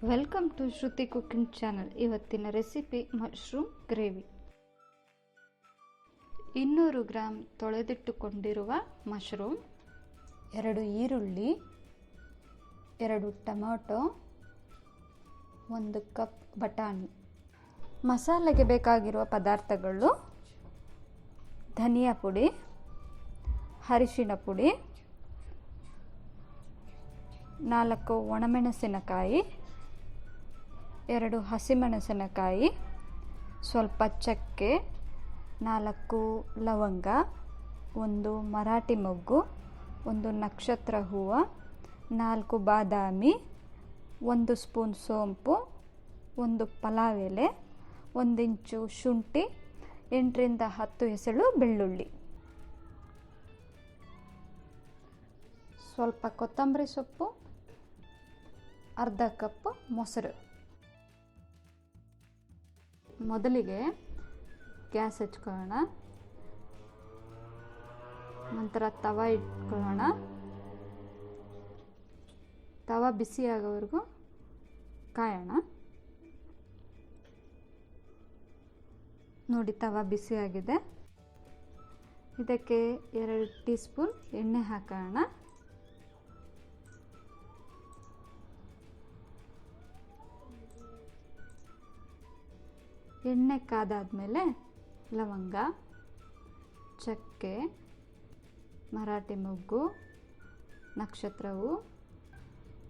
Welcome to Shruti cooking channel. ಇವತ್ತಿನ recipe mushroom gravy. 200 gram ತೊಳೆದಿಟ್ಟುಕೊಂಡಿರುವ mushroom, 2 ಈರುಳ್ಳಿ, 2 ಟೊಮೆಟೊ, 1 ಕಪ್ ಬಟಾಣಿ. ಮಸಾಲೆಗೆ ಬೇಕಾಗಿರುವ ಪದಾರ್ಥಗಳು: ಧನಿಯಾ ಪುಡಿ, ಅರಿಶಿಣ ಪುಡಿ, 4 ಒಣಮೆಣಸಿನಕಾಯಿ, 2 ಹಸಿಮೆಣಸಿನಕಾಯಿ, ಸ್ವಲ್ಪ ಚಕ್ಕೆ, 4 ಲವಂಗ, 1 ಮರಾಠಿ ಮೊಗ್ಗು, 1 ನಕ್ಷತ್ರ ಹೂವು, 4 ಬಾದಾಮಿ, 1 ಸ್ಪೂನ್ ಸೋಂಪು, 1 ಪಲಾವ್ ಎಲೆ, 1 ಇಂಚು ಶುಂಠಿ, 8 ರಿಂದ 10 ಎಸಳು ಬೆಳ್ಳುಳ್ಳಿ, ಸ್ವಲ್ಪ ಕೊತ್ತಂಬರಿ ಸೊಪ್ಪು, ಅರ್ಧ ಕಪ್ ಮೊಸರು. ಮೊದಲಿಗೆ ಗ್ಯಾಸ್ ಹಚ್ಕೊಳ್ಳೋಣ. ನಂತರ ತವ ಇಟ್ಕೊಳ್ಳೋಣ. ತವ ಬಿಸಿ ಆಗೋವರೆಗೂ ಕಾಯೋಣ. ನೋಡಿ, ತವ ಬಿಸಿ ಆಗಿದೆ. ಇದಕ್ಕೆ 2 ಟೀ ಸ್ಪೂನ್ ಎಣ್ಣೆ ಹಾಕೋಣ. ಎಣ್ಣೆ ಕಾದಾದ್ಮೇಲೆ ಲವಂಗ, ಚಕ್ಕೆ, ಮರಾಠಿ ಮೊಗ್ಗು, ನಕ್ಷತ್ರವು,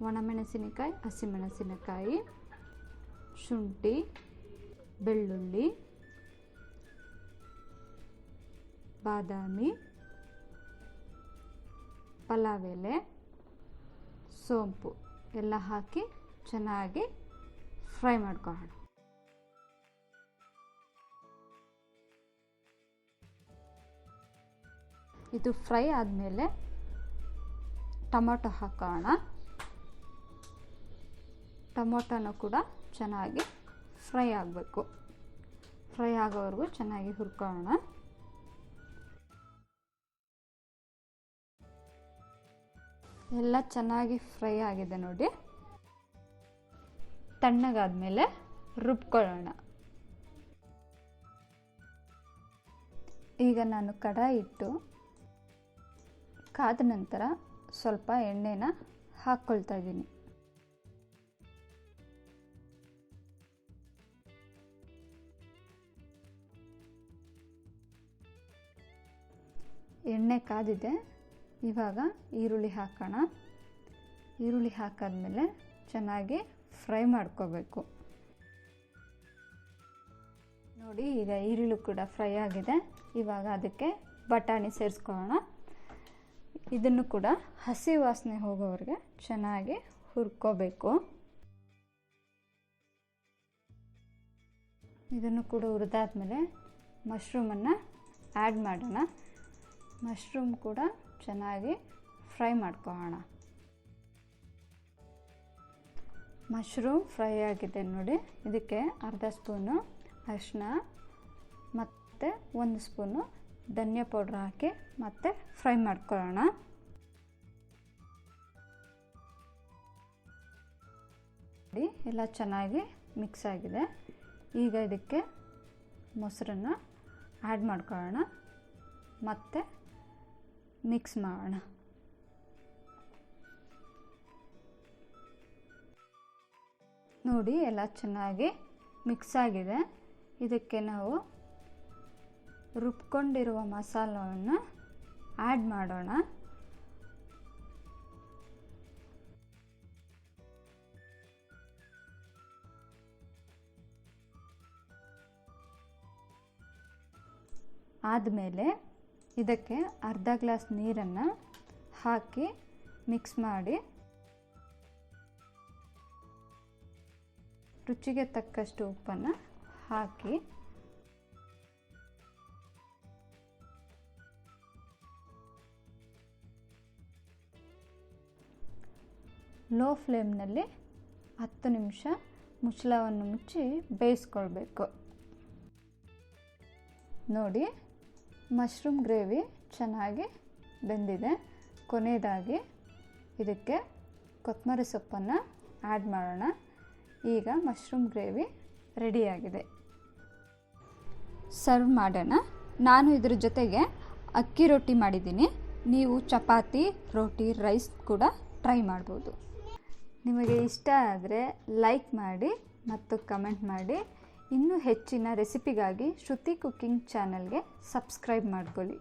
ಒಣಮೆಣಸಿನಕಾಯಿ, ಹಸಿಮೆಣಸಿನಕಾಯಿ, ಶುಂಠಿ, ಬೆಳ್ಳುಳ್ಳಿ, ಬಾದಾಮಿ, ಪಲಾವ್ ಎಲೆ, ಸೋಂಪು ಎಲ್ಲ ಹಾಕಿ ಚೆನ್ನಾಗಿ ಫ್ರೈ ಮಾಡ್ಕೊಳ್ಳೋಣ. ಇದು ಫ್ರೈ ಆದಮೇಲೆ ಟೊಮೊಟೊ ಹಾಕೋಣ. ಟೊಮೊಟೊನೂ ಕೂಡ ಚೆನ್ನಾಗಿ ಫ್ರೈ ಆಗಬೇಕು. ಫ್ರೈ ಆಗೋವರೆಗೂ ಚೆನ್ನಾಗಿ ಹುರ್ಕೊಳ್ಳೋಣ. ಎಲ್ಲ ಚೆನ್ನಾಗಿ ಫ್ರೈ ಆಗಿದೆ ನೋಡಿ. ತಣ್ಣಗಾದ್ಮೇಲೆ ರುಬ್ಕೊಳ್ಳೋಣ. ಈಗ ನಾನು ಕಡಾಯಿ ಇಟ್ಟು ಕಾದ ನಂತರ ಸ್ವಲ್ಪ ಎಣ್ಣೆನ ಹಾಕ್ಕೊಳ್ತಾ ಇದ್ದೀನಿ. ಎಣ್ಣೆ ಕಾದಿದೆ. ಇವಾಗ ಈರುಳ್ಳಿ ಹಾಕೋಣ. ಈರುಳ್ಳಿ ಹಾಕಾದ್ಮೇಲೆ ಚೆನ್ನಾಗಿ ಫ್ರೈ ಮಾಡ್ಕೋಬೇಕು. ನೋಡಿ, ಈಗ ಈರುಳ್ಳಿ ಕೂಡ ಫ್ರೈ ಆಗಿದೆ. ಇವಾಗ ಅದಕ್ಕೆ ಬಟಾಣಿ ಸೇರಿಸ್ಕೊಳ್ಳೋಣ. ಇದನ್ನು ಕೂಡ ಹಸಿ ವಾಸನೆ ಹೋಗೋವರೆಗೆ ಚೆನ್ನಾಗಿ ಹುರ್ಕೋಬೇಕು. ಇದನ್ನು ಕೂಡ ಹುರಿದಾದ್ಮೇಲೆ ಮಶ್ರೂಮನ್ನು ಆ್ಯಡ್ ಮಾಡೋಣ. ಮಶ್ರೂಮ್ ಕೂಡ ಚೆನ್ನಾಗಿ ಫ್ರೈ ಮಾಡ್ಕೊಳ್ಳೋಣ. ಮಶ್ರೂಮ್ ಫ್ರೈ ಆಗಿದೆ ನೋಡಿ. ಇದಕ್ಕೆ ಅರ್ಧ ಸ್ಪೂನು ಅರಿಶಿನ ಮತ್ತು 1 ಸ್ಪೂನು ಧನಿಯಾ ಪೌಡ್ರ್ ಹಾಕಿ ಮತ್ತೆ ಫ್ರೈ ಮಾಡ್ಕೊಳ್ಳೋಣ. ಎಲ್ಲ ಚೆನ್ನಾಗಿ ಮಿಕ್ಸ್ ಆಗಿದೆ. ಈಗ ಇದಕ್ಕೆ ಮೊಸರನ್ನು ಆ್ಯಡ್ ಮಾಡ್ಕೊಳ್ಳೋಣ. ಮತ್ತೆ ಮಿಕ್ಸ್ ಮಾಡೋಣ. ನೋಡಿ, ಎಲ್ಲ ಚೆನ್ನಾಗಿ ಮಿಕ್ಸ್ ಆಗಿದೆ. ಇದಕ್ಕೆ ನಾವು ರುಬ್ಕೊಂಡಿರುವ ಮಸಾಲವನ್ನು ಆ್ಯಡ್ ಮಾಡೋಣ. ಆದಮೇಲೆ ಇದಕ್ಕೆ ಅರ್ಧ ಗ್ಲಾಸ್ ನೀರನ್ನು ಹಾಕಿ ಮಿಕ್ಸ್ ಮಾಡಿ ರುಚಿಗೆ ತಕ್ಕಷ್ಟು ಉಪ್ಪನ್ನು ಹಾಕಿ ಲೋ ಫ್ಲೇಮ್ನಲ್ಲಿ 10 ನಿಮಿಷ ಮುಚ್ಚಳವನ್ನು ಮುಚ್ಚಿ ಬೇಯಿಸ್ಕೊಳ್ಬೇಕು. ನೋಡಿ, ಮಶ್ರೂಮ್ ಗ್ರೇವಿ ಚೆನ್ನಾಗಿ ಬೆಂದಿದೆ. ಕೊನೆಯದಾಗಿ ಇದಕ್ಕೆ ಕೊತ್ತಂಬರಿ ಸೊಪ್ಪನ್ನು ಆ್ಯಡ್ ಮಾಡೋಣ. ಈಗ ಮಶ್ರೂಮ್ ಗ್ರೇವಿ ರೆಡಿಯಾಗಿದೆ. ಸರ್ವ್ ಮಾಡೋಣ. ನಾನು ಇದ್ರ ಜೊತೆಗೆ ಅಕ್ಕಿ ರೊಟ್ಟಿ ಮಾಡಿದ್ದೀನಿ. ನೀವು ಚಪಾತಿ, ರೋಟಿ, ರೈಸ್ ಕೂಡ ಟ್ರೈ ಮಾಡ್ಬೋದು. ನಿಮಗೆ ಇಷ್ಟ ಆದರೆ ಲೈಕ್ ಮಾಡಿ ಮತ್ತು ಕಮೆಂಟ್ ಮಾಡಿ. ಇನ್ನೂ ಹೆಚ್ಚಿನ ರೆಸಿಪಿಗಾಗಿ ಶ್ರುತಿ ಕುಕ್ಕಿಂಗ್ ಚಾನಲ್ಗೆ ಸಬ್ಸ್ಕ್ರೈಬ್ ಮಾಡ್ಕೊಳ್ಳಿ.